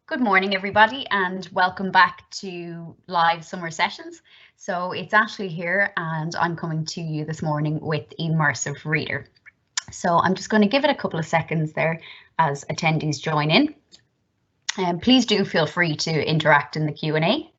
Good morning, everybody, and welcome back to live summer sessions. So it's Ashley here, and I'm coming to you this morning with Immersive Reader. So I'm just going to give it a couple of seconds there as attendees join in. And please do feel free to interact in the Q&A.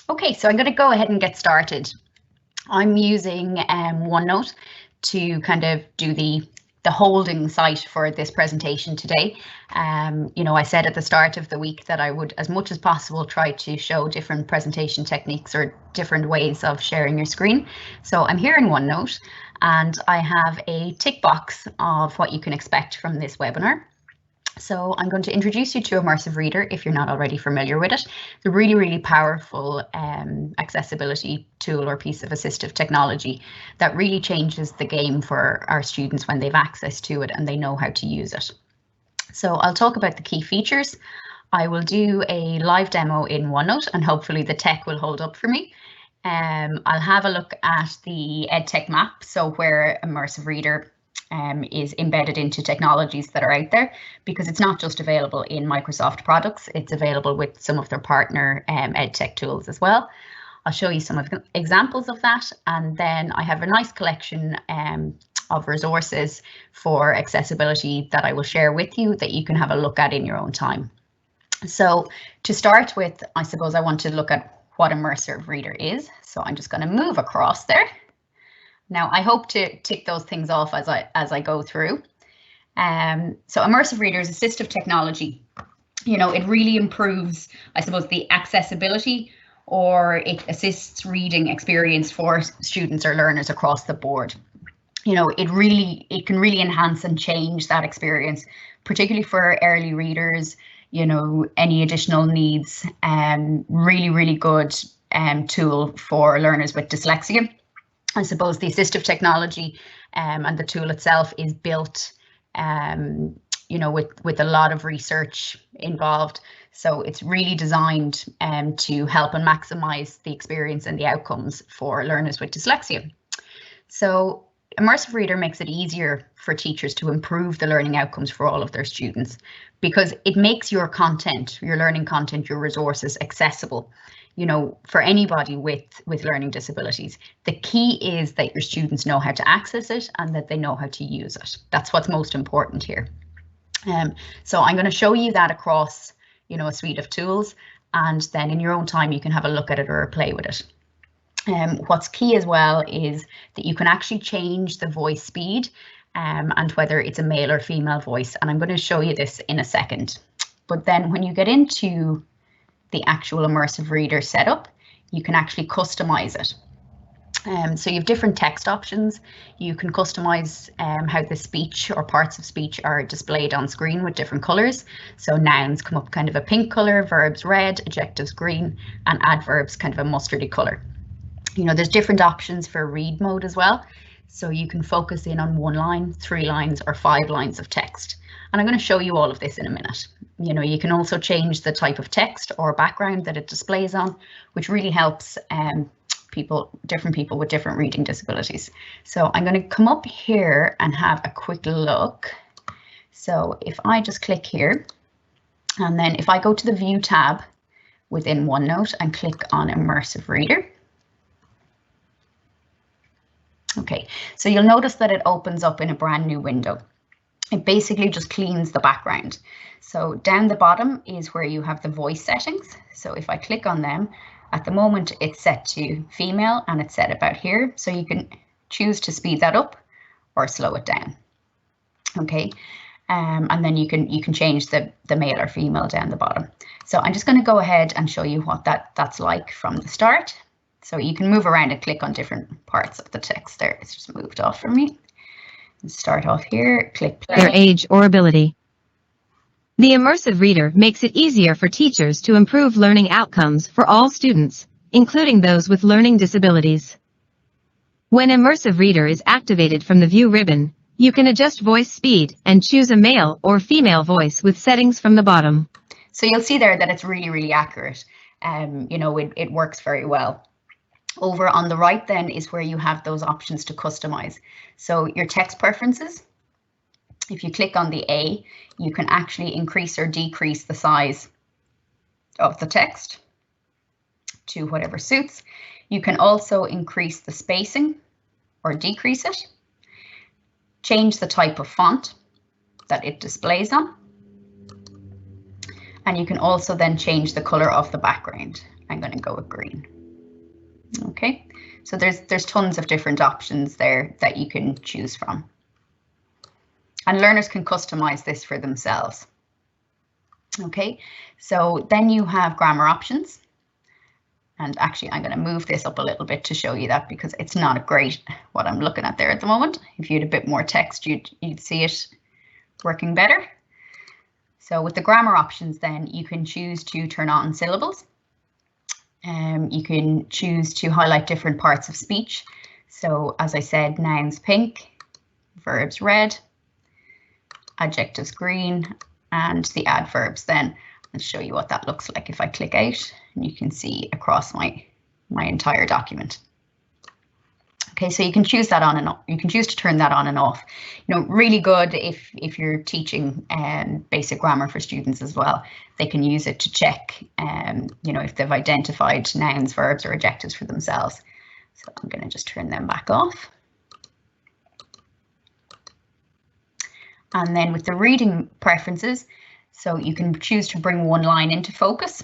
Okay, so I'm going to go ahead and get started. I'm using OneNote to kind of do the holding site for this presentation today. I said at the start of the week that I would, as much as possible, try to show different presentation techniques or different ways of sharing your screen. So I'm here in OneNote, and I have a tick box of what you can expect from this webinar. So I'm going to introduce you to Immersive Reader if you're not already familiar with it. It's a really powerful accessibility tool or piece of assistive technology that really changes the game for our students when they've access to it and they know how to use it. So I'll talk about the key features. I will do a live demo in OneNote and hopefully the tech will hold up for me. I'll have a look at the EdTech map, so where Immersive Reader is embedded into technologies that are out there, because it's not just available in Microsoft products, it's available with some of their partner EdTech tools as well. I'll show you some of the examples of that, and then I have a nice collection of resources for accessibility that I will share with you that you can have a look at in your own time. So to start with, I suppose I want to look at what Immersive Reader is. So I'm just going to move across there. Now, I hope to tick those things off as I go through. So Immersive Reader is assistive technology. It really improves, I suppose, the accessibility, or it assists reading experience for students or learners across the board. It can really enhance and change that experience, particularly for early readers. Any additional needs. Really good tool for learners with dyslexia. I suppose the assistive technology and the tool itself is built, with a lot of research involved. So it's really designed to help and maximize the experience and the outcomes for learners with dyslexia. So Immersive Reader makes it easier for teachers to improve the learning outcomes for all of their students, because it makes your content, your learning content, your resources accessible, for anybody with learning disabilities. The key is that your students know how to access it and that they know how to use it. That's what's most important here. So I'm going to show you that across, a suite of tools, and then in your own time you can have a look at it or play with it. What's key as well is that you can actually change the voice speed and whether it's a male or female voice, and I'm going to show you this in a second. But then when you get into the actual Immersive Reader setup, you can actually customize it. So you have different text options. You can customize how the speech or parts of speech are displayed on screen with different colors. So nouns come up kind of a pink color, verbs red, adjectives green, and adverbs kind of a mustardy color. There's different options for read mode as well. So you can focus in on 1 line, 3 lines, or 5 lines of text. And I'm going to show you all of this in a minute. You can also change the type of text or background that it displays on, which really helps different people with different reading disabilities. So I'm going to come up here and have a quick look. So if I just click here, and then if I go to the View tab within OneNote and click on Immersive Reader. Okay, so you'll notice that it opens up in a brand new window. It basically just cleans the background. So down the bottom is where you have the voice settings. So if I click on them, at the moment it's set to female and it's set about here. So you can choose to speed that up or slow it down. Okay, and then you can change the male or female down the bottom. So I'm just going to go ahead and show you what that's like from the start. So you can move around and click on different parts of the text there. It's just moved off for me. Start off here, click play. Their age or ability. The Immersive Reader makes it easier for teachers to improve learning outcomes for all students, including those with learning disabilities. When Immersive Reader is activated from the View ribbon, you can adjust voice speed and choose a male or female voice with settings from the bottom. So you'll see there that it's really, really accurate. It works very well. Over on the right then is where you have those options to customize. So your text preferences, if you click on the A, you can actually increase or decrease the size of the text to whatever suits. You can also increase the spacing or decrease it, change the type of font that it displays on, and you can also then change the color of the background. I'm going to go with green. Okay, so there's tons of different options there that you can choose from. And learners can customize this for themselves. Okay, so then you have grammar options. And actually, I'm going to move this up a little bit to show you that, because it's not great what I'm looking at there at the moment. If you had a bit more text, you'd see it working better. So with the grammar options, then you can choose to turn on syllables. You can choose to highlight different parts of speech. So as I said, nouns pink, verbs red, adjectives green, and the adverbs then. I'll show you what that looks like if I click out, and you can see across my entire document. Okay, so you can choose that on and off. You can choose to turn that on and off. Really good if you're teaching basic grammar for students as well. They can use it to check, if they've identified nouns, verbs, or adjectives for themselves. So I'm going to just turn them back off. And then with the reading preferences, so you can choose to bring one line into focus,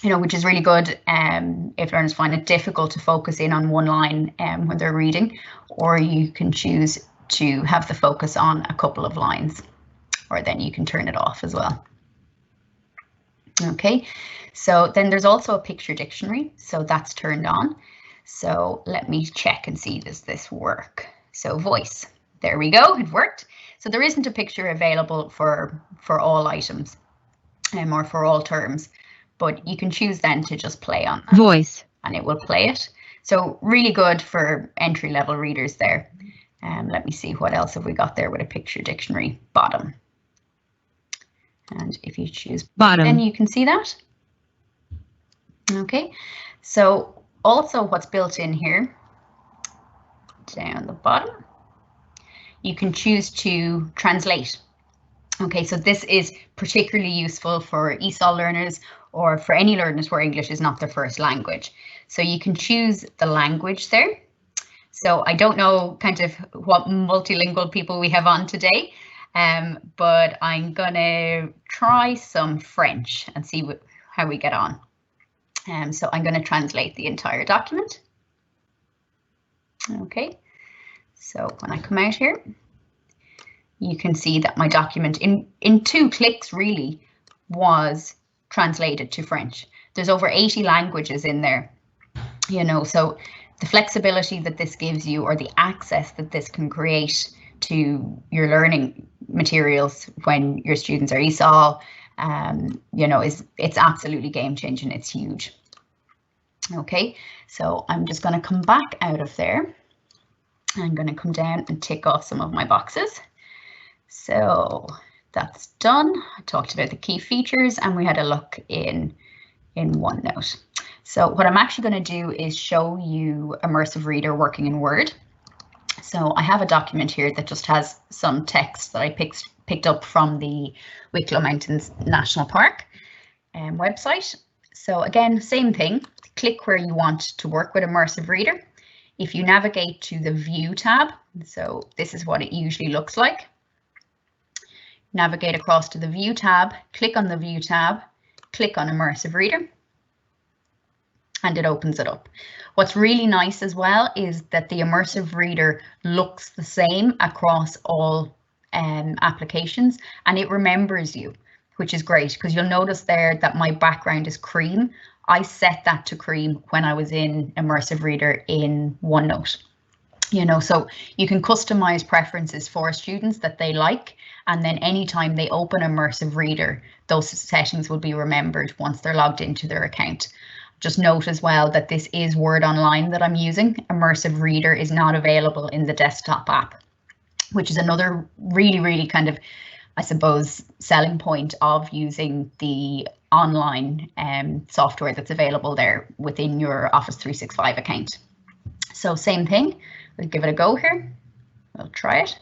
which is really good if learners find it difficult to focus in on one line when they're reading, or you can choose to have the focus on a couple of lines, or then you can turn it off as well. Okay, so then there's also a picture dictionary, so that's turned on. So let me check and see, does this work? So voice, there we go, it worked. So there isn't a picture available for all items or for all terms, but you can choose then to just play on that. Voice. And it will play it. So really good for entry-level readers there. Let me see, what else have we got there with a picture dictionary? Bottom. And if you choose bottom, then you can see that. Okay, so also what's built in here down the bottom, you can choose to translate. Okay, so this is particularly useful for ESOL learners or for any learners where English is not their first language. So you can choose the language there. So I don't know kind of what multilingual people we have on today, but I'm gonna try some French and see how we get on. So I'm going to translate the entire document. Okay, so when I come out here, you can see that my document in 2 clicks really was translated to French. There's over 80 languages in there, so the flexibility that this gives you, or the access that this can create to your learning materials when your students are ESOL, it's absolutely game changing. It's huge. Okay, so I'm just going to come back out of there. I'm going to come down and tick off some of my boxes. So that's done. I talked about the key features and we had a look in OneNote. So what I'm actually going to do is show you Immersive Reader working in Word. So I have a document here that just has some text that I picked up from the Wicklow Mountains National Park website. So again, same thing, click where you want to work with Immersive Reader. If you navigate to the View tab, so this is what it usually looks like. Navigate across to the View tab, click on the View tab, click on Immersive Reader, and it opens it up. What's really nice as well is that the Immersive Reader looks the same across all applications, and it remembers you, which is great, because you'll notice there that my background is cream. I set that to cream when I was in Immersive Reader in OneNote. So you can customize preferences for students that they like, and then anytime they open Immersive Reader, those settings will be remembered once they're logged into their account. Just note as well that this is Word Online that I'm using. Immersive Reader is not available in the desktop app, which is another really kind of, I suppose, selling point of using the online software that's available there within your Office 365 account. So same thing, we'll give it a go here. We'll try it.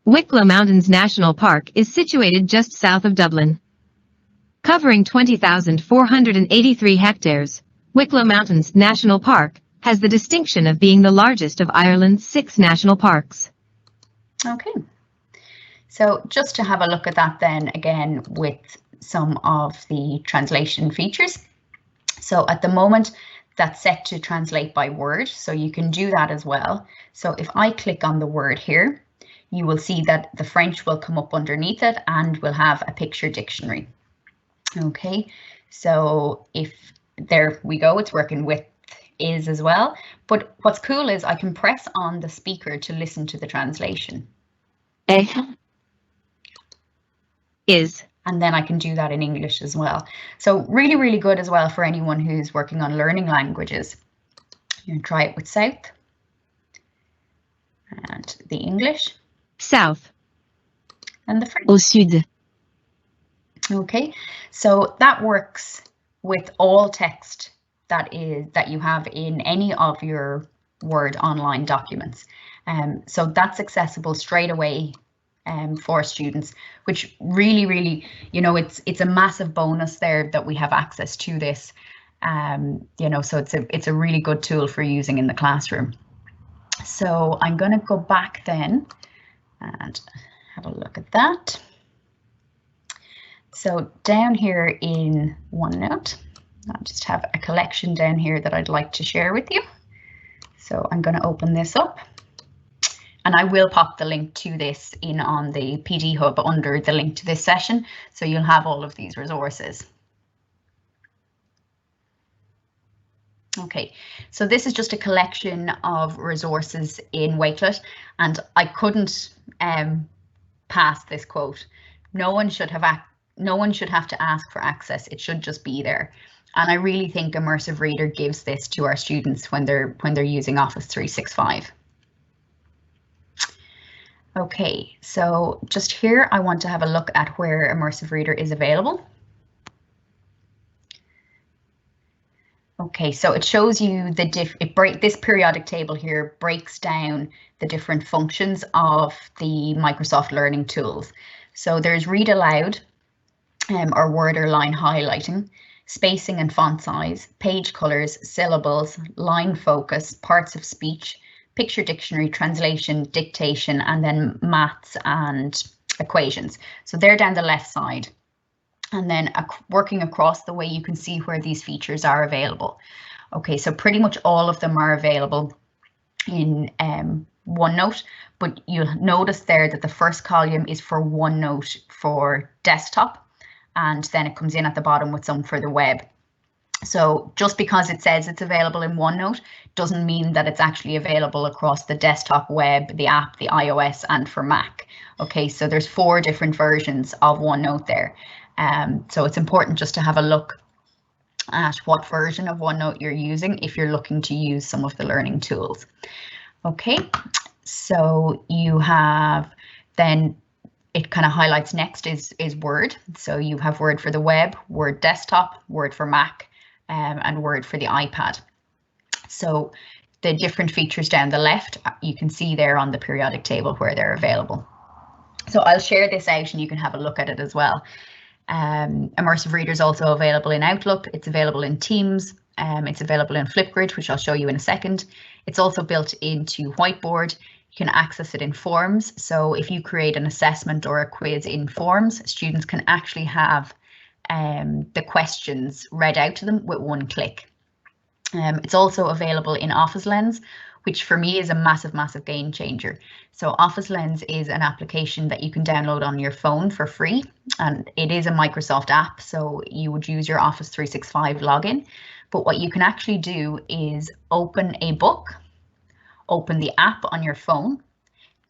Wicklow Mountains National Park is situated just south of Dublin. Covering 20,483 hectares, Wicklow Mountains National Park has the distinction of being the largest of Ireland's 6 national parks. Okay, so just to have a look at that then again with some of the translation features. So at the moment, that's set to translate by word, so you can do that as well. So if I click on the word here, you will see that the French will come up underneath it and we'll have a picture dictionary. Okay, so if there we go, it's working with is as well. But what's cool is I can press on the speaker to listen to the translation. Is. And then I can do that in English as well. So really good as well for anyone who's working on learning languages. You can try it with South and the English. South. And the French. Au sud. Okay, so that works with all text that you have in any of your Word Online documents. So that's accessible straight away for students, which really, it's a massive bonus there that we have access to this. So it's a really good tool for using in the classroom. So I'm going to go back then and have a look at that. So down here in OneNote, I just have a collection down here that I'd like to share with you. So I'm going to open this up. And I will pop the link to this in on the PD Hub under the link to this session, so you'll have all of these resources. Okay, so this is just a collection of resources in Wakelet, and I couldn't pass this quote. No one should have to ask for access. It should just be there. And I really think Immersive Reader gives this to our students when they're using Office 365. Okay, so just here, I want to have a look at where Immersive Reader is available. Okay, so it shows you this periodic table here breaks down the different functions of the Microsoft Learning tools. So there's read aloud, or word or line highlighting, spacing and font size, page colors, syllables, line focus, parts of speech, picture dictionary, translation, dictation, and then maths and equations. So they're down the left side. And then working across the way, you can see where these features are available. Okay, so pretty much all of them are available in OneNote, but you'll notice there that the first column is for OneNote for desktop, and then it comes in at the bottom with some for the web. So just because it says it's available in OneNote doesn't mean that it's actually available across the desktop, web, the app, the iOS, and for Mac. Okay, so there's 4 different versions of OneNote there. So it's important just to have a look at what version of OneNote you're using if you're looking to use some of the learning tools. Okay, so you have then it kind of highlights next is Word. So you have Word for the web, Word desktop, Word for Mac, and Word for the iPad. So the different features down the left, you can see there on the periodic table where they're available. So I'll share this out and you can have a look at it as well. Immersive Reader is also available in Outlook. It's available in Teams. It's available in Flipgrid, which I'll show you in a second. It's also built into Whiteboard. You can access it in Forms. So if you create an assessment or a quiz in Forms, students can actually have the questions read out to them with one click. It's also available in Office Lens, which for me is a massive game changer. So Office Lens is an application that you can download on your phone for free, and it is a Microsoft app, so you would use your Office 365 login. But what you can actually do is open a book open the app on your phone,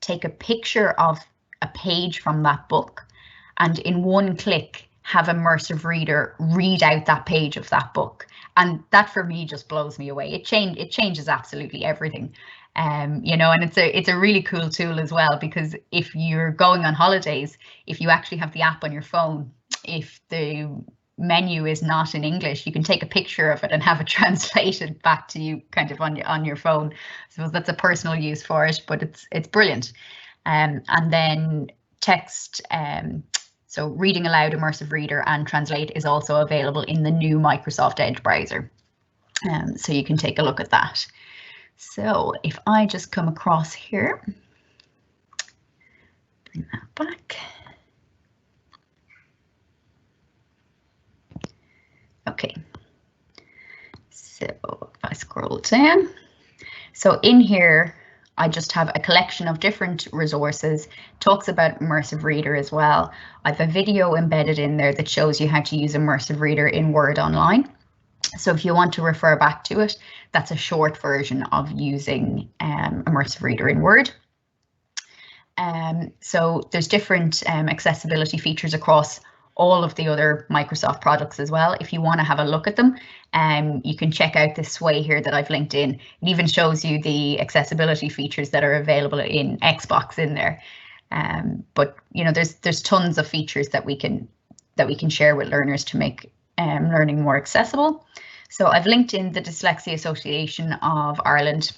take a picture of a page from that book, and in one click have Immersive Reader read out that page of that book. And that for me just blows me away. It changes absolutely everything. You know, and it's a really cool tool as well, because if you're going on holidays, if you actually have the app on your phone, if the menu is not in English, you can take a picture of it and have it translated back to you kind of on your phone. So that's a personal use for it, but it's brilliant. And then text, so reading aloud, Immersive Reader and Translate is also available in the new Microsoft Edge browser. So you can take a look at that. So if I just come across here, bring that back. Okay, so if I scroll down, so in here, I just have a collection of different resources, talks about Immersive Reader as well. I have a video embedded in there that shows you how to use Immersive Reader in Word Online. So if you want to refer back to it, that's a short version of using Immersive Reader in Word. So there's different accessibility features across all of the other Microsoft products as well. If you want to have a look at them, you can check out this sway here that I've linked in. It even shows you the accessibility features that are available in Xbox in there. But you know, there's tons of features that we can share with learners to make learning more accessible. So I've linked in the Dyslexia Association of Ireland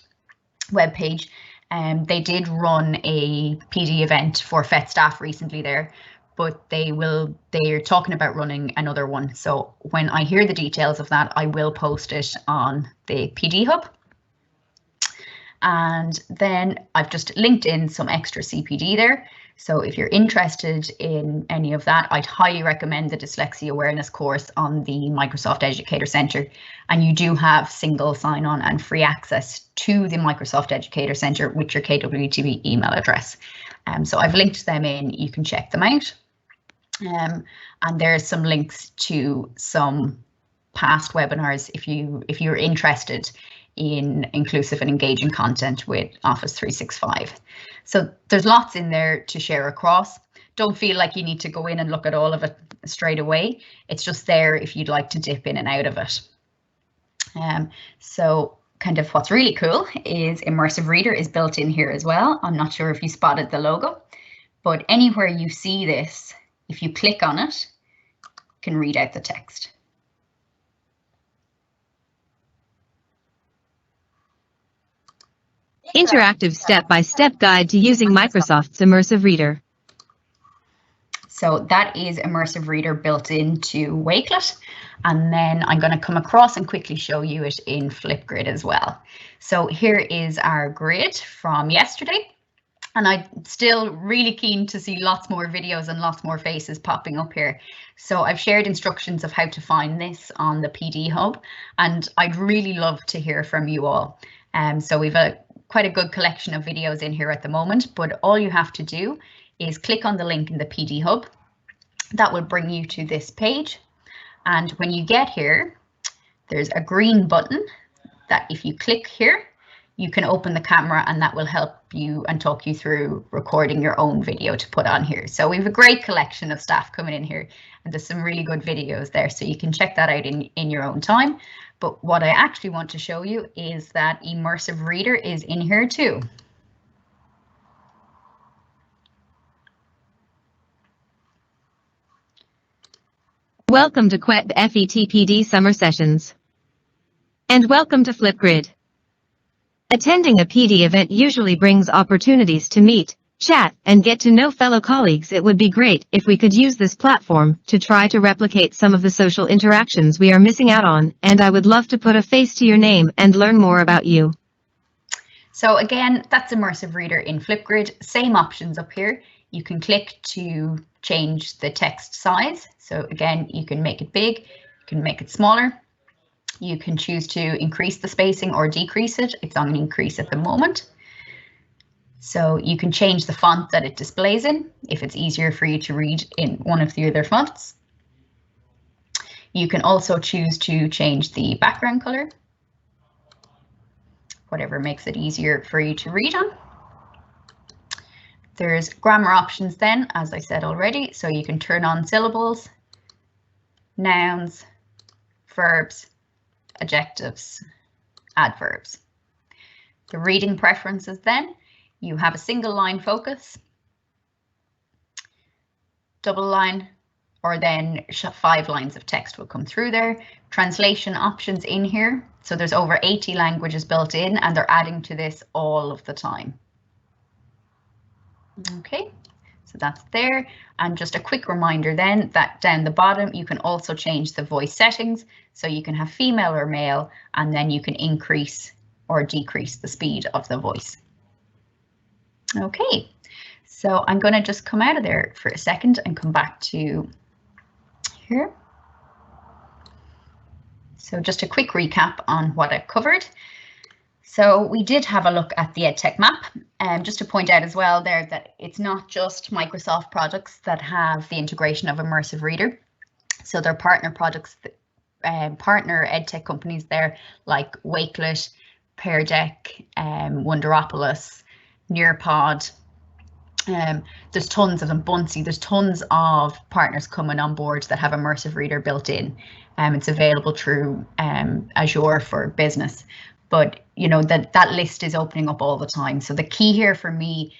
webpage. They did run a PD event for FET staff recently there, but they're talking about running another one. So when I hear the details of that, I will post it on the PD Hub. And then I've just linked in some extra CPD there. So if you're interested in any of that, I'd highly recommend the Dyslexia Awareness course on the Microsoft Educator Centre. And you do have single sign-on and free access to the Microsoft Educator Centre with your KWTB email address. So I've linked them in, you can check them out. And there's some links to some past webinars if you're interested in inclusive and engaging content with Office 365. So there's lots in there to share across. Don't feel like you need to go in and look at all of it straight away. It's just there if you'd like to dip in and out of it. So kind of what's really cool is Immersive Reader is built in here as well. I'm not sure if you spotted the logo, but anywhere you see this, if you click on it, you can read out the text. Interactive step-by-step guide to using Microsoft's Immersive Reader. So that is Immersive Reader built into Wakelet. And then I'm going to come across and quickly show you it in Flipgrid as well. So here is our grid from yesterday. And I'm still really keen to see lots more videos and lots more faces popping up here. So I've shared instructions of how to find this on the PD Hub, and I'd really love to hear from you all. So we've quite a good collection of videos in here at the moment, but all you have to do is click on the link in the PD Hub. That will bring you to this page. And when you get here, there's a green button that if you click here, you can open the camera and that will help you and talk you through recording your own video to put on here. So we have a great collection of staff coming in here and there's some really good videos there. So you can check that out in your own time. But what I actually want to show you is that Immersive Reader is in here too. Welcome to QET FETPD Summer Sessions. And welcome to Flipgrid. Attending a PD event usually brings opportunities to meet, chat, and get to know fellow colleagues. It would be great if we could use this platform to try to replicate some of the social interactions we are missing out on, and I would love to put a face to your name and learn more about you. So again, that's Immersive Reader in Flipgrid. Same options up here. You can click to change the text size. So again, you can make it big, you can make it smaller. You can choose to increase the spacing or decrease it. It's on an increase at the moment. So you can change the font that it displays in if it's easier for you to read in one of the other fonts. You can also choose to change the background color. whatever makes it easier for you to read on. There's grammar options then, as I said already, so you can turn on syllables, nouns, verbs, adjectives, adverbs. The reading preferences then, you have a single line focus, double line, or then 5 lines of text will come through there. Translation options in here, so there's over 80 languages built in and they're adding to this all of the time. Okay, so that's there. And just a quick reminder then that down the bottom you can also change the voice settings, so you can have female or male, and then you can increase or decrease the speed of the voice. Okay, so I'm going to just come out of there for a second and come back to here. So just a quick recap on what I've covered. So we did have a look at the EdTech map, and just to point out as well there that it's not just Microsoft products that have the integration of Immersive Reader. So they're partner products, partner EdTech companies there like Wakelet, Pear Deck, Wonderopolis, Nearpod. There's tons of them, Bunsey, there's tons of partners coming on board that have Immersive Reader built in. It's available through Azure for Business. But you know that list is opening up all the time. So the key here for me,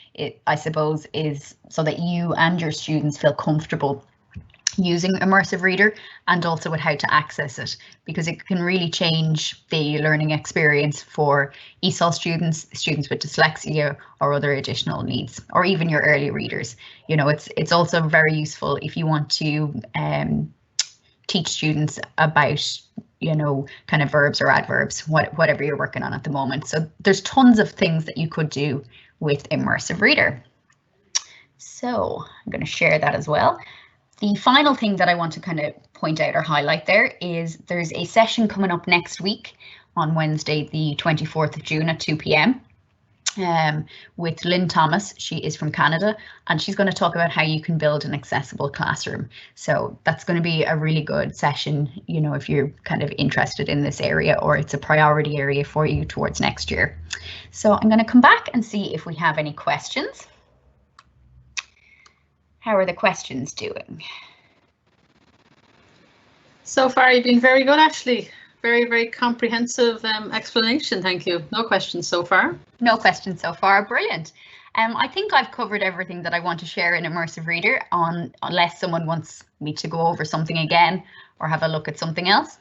I suppose, is so that you and your students feel comfortable using Immersive Reader and also with how to access it, because it can really change the learning experience for ESOL students, students with dyslexia or other additional needs, or even your early readers. You know, it's also very useful if you want to teach students about, you know, kind of verbs or adverbs, whatever you're working on at the moment. So there's tons of things that you could do with Immersive Reader. So I'm going to share that as well. The final thing that I want to kind of point out or highlight there is there's a session coming up next week on Wednesday, the 24th of June at 2 p.m. With Lynn Thomas. She is from Canada, and she's going to talk about how you can build an accessible classroom. So that's going to be a really good session, you know, if you're kind of interested in this area or it's a priority area for you towards next year. So I'm going to come back and see if we have any questions. How are the questions doing? So far, you've been very good, Ashley. Very, very comprehensive explanation. Thank you. No questions so far. No questions so far. Brilliant. I think I've covered everything that I want to share in Immersive Reader, unless someone wants me to go over something again or have a look at something else.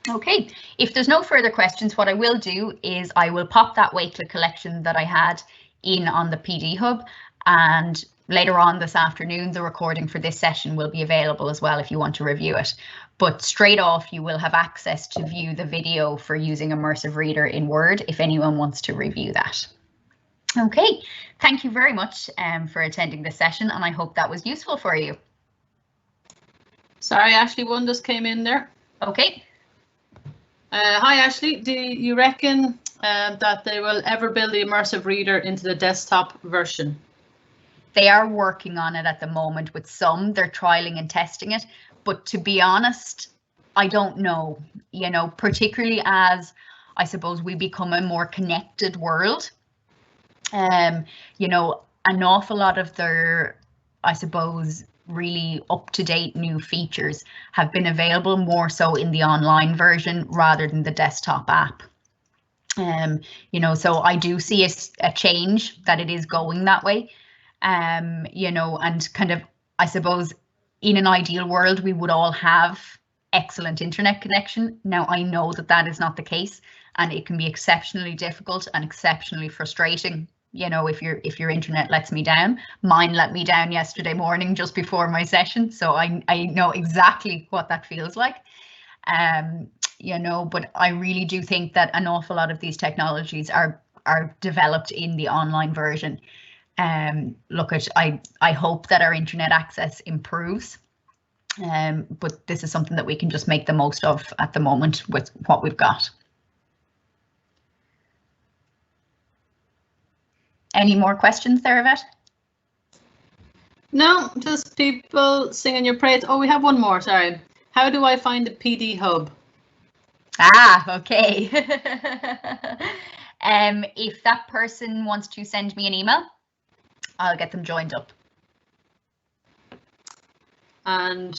Okay, if there's no further questions, what I will do is I will pop that Wakelet collection that I had in on the PD Hub, and later on this afternoon the recording for this session will be available as well if you want to review it. But straight off you will have access to view the video for using Immersive Reader in Word if anyone wants to review that. Okay, thank you very much for attending this session, and I hope that was useful for you. Sorry, Ashley, one just came in there. Okay. Hi Ashley, do you reckon that they will ever build the Immersive Reader into the desktop version? They are working on it at the moment with some, they're trialing and testing it, but to be honest, I don't know, you know, particularly as I suppose we become a more connected world. You know, an awful lot of their, I suppose, really up-to-date new features have been available more so in the online version rather than the desktop app. You know, so I do see a change that it is going that way. You know, and kind of, I suppose, in an ideal world, we would all have excellent internet connection. Now, I know that that is not the case, and it can be exceptionally difficult and exceptionally frustrating. You know, if your internet lets me down. Mine let me down yesterday morning just before my session, so I know exactly what that feels like. You know, but I really do think that an awful lot of these technologies are developed in the online version. Look, I hope that our internet access improves, but this is something that we can just make the most of at the moment with what we've got. Any more questions there, Yvette? No, just people singing your praise. Oh, we have one more, sorry. How do I find the PD Hub? Ah, okay. If that person wants to send me an email, I'll get them joined up. And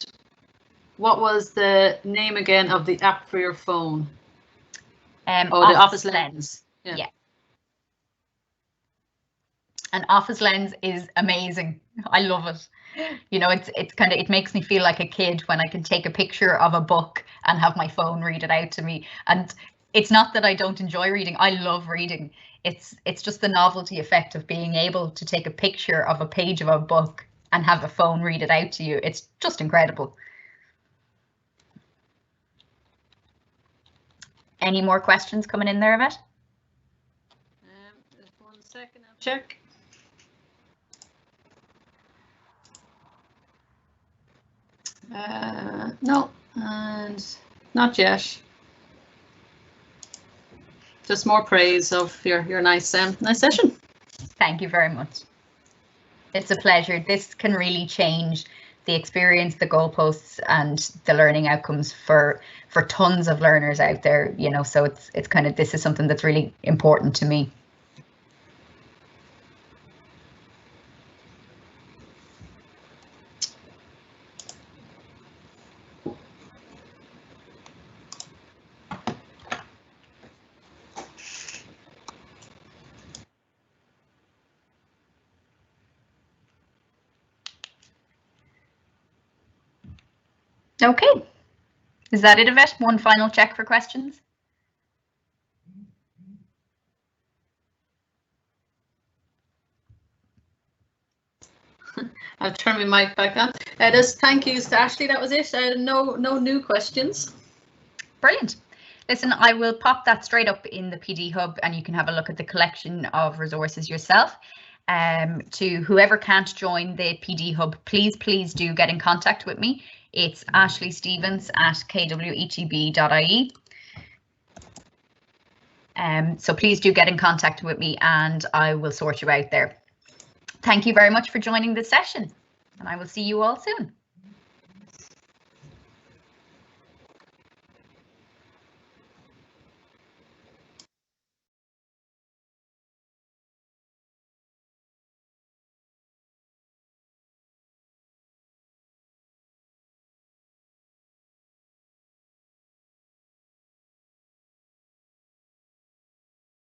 what was the name again of the app for your phone? The Office Lens. Yeah. And Office Lens is amazing. I love it. You know, it's kind of, it makes me feel like a kid when I can take a picture of a book and have my phone read it out to me. And it's not that I don't enjoy reading. I love reading. It's just the novelty effect of being able to take a picture of a page of a book and have a phone read it out to you. It's just incredible. Any more questions coming in there, Yvette? Just 1 second, I'll check. No, and not yet. Just more praise of your nice session. Thank you very much. It's a pleasure. This can really change the experience, the goalposts, and the learning outcomes for tons of learners out there. You know, so it's kind of, this is something that's really important to me. Okay, is that it, Yvette? One final check for questions? I'll turn my mic back on. Just thank yous to Ashley, that was it. No new questions. Brilliant. Listen, I will pop that straight up in the PD Hub and you can have a look at the collection of resources yourself. To whoever can't join the PD Hub, please do get in contact with me. It's ashley.stevens@kwetb.ie. So please do get in contact with me and I will sort you out there. Thank you very much for joining this session and I will see you all soon.